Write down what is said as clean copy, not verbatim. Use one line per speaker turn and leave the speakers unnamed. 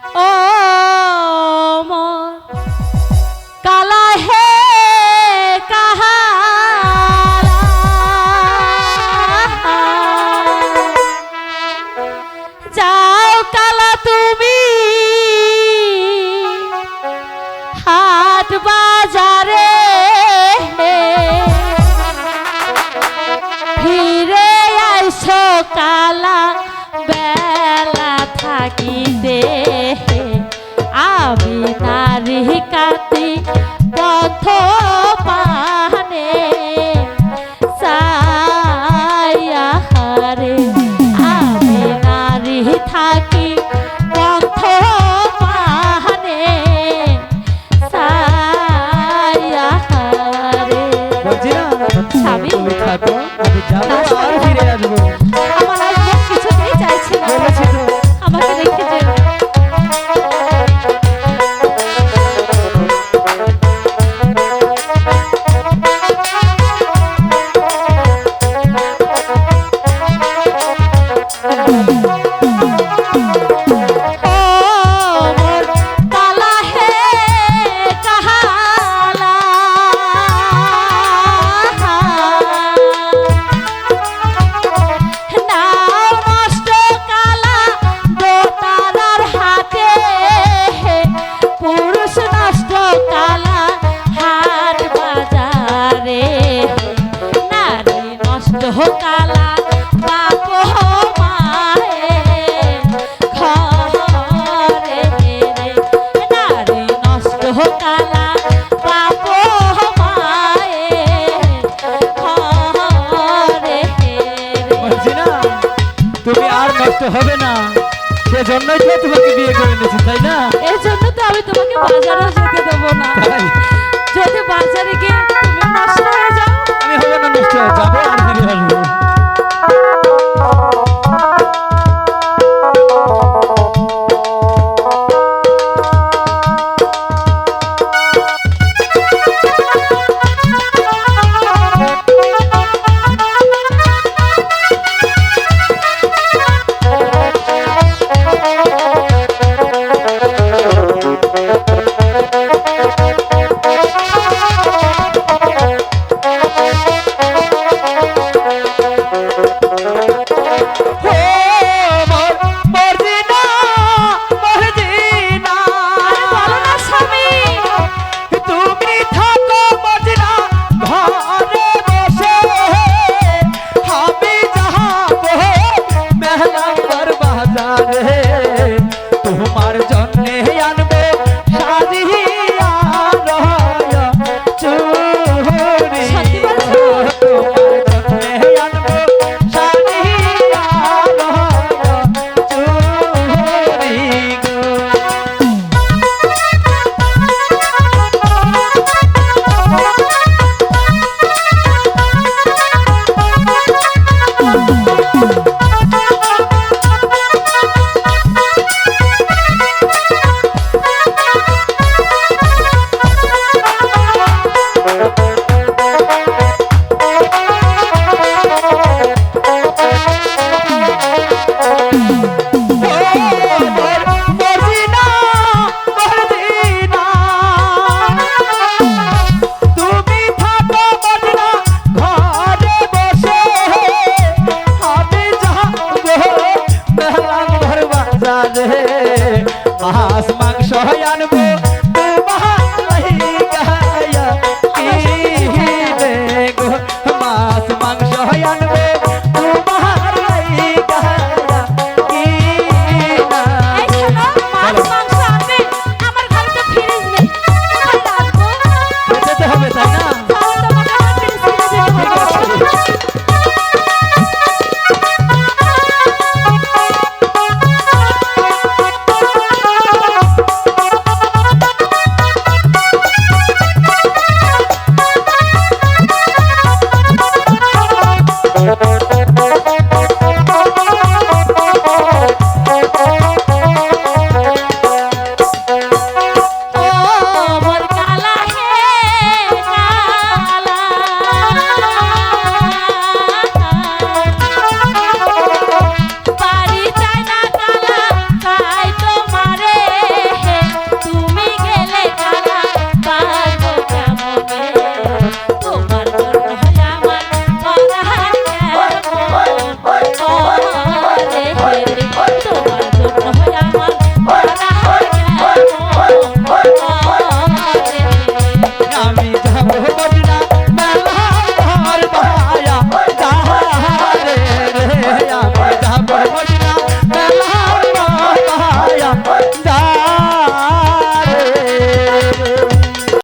ও মোর কালা হে কাহারা যাও কালা তুমি হাট বাজারে ফিরে আইসো কালা বেলা থাকিতে আমি নারী কাতি পথ পানে সায়াহারে আমি নারী থাকি পথ পানে সায়াহারে স্বামী
তুমি থাকো, আমি যাবো আর ফিরে আসবো।
আমার আসবে কিছুতেই চাইছে না,
বলেছি তো।
আমাকে রেখে যেও। কালা বাপ মায়ে ঘরে রে নারী নষ্ট কালা বাপ মায়ে ঘরে
বলছি না, তুমি আর নষ্ট হবে না, সেজন্যই তো তোমাকে বিয়ে করে নিয়েছি, তাই না?
এর জন্য তো আমি তোমাকে বাজারে যেতে দেবো না।
তাই
যদি বাজারে গিয়ে তুমি নষ্ট হয়ে যাও,
আমি হবে না নষ্ট হয়ে যাবো আর ফিরে আসবো। তোমার জন্যে আনবো সাজিয়া রয়া চুরি, তোমার জন্যে আনবো সাজিয়া রয়া চুরি গো। মাছ মাংস আনবো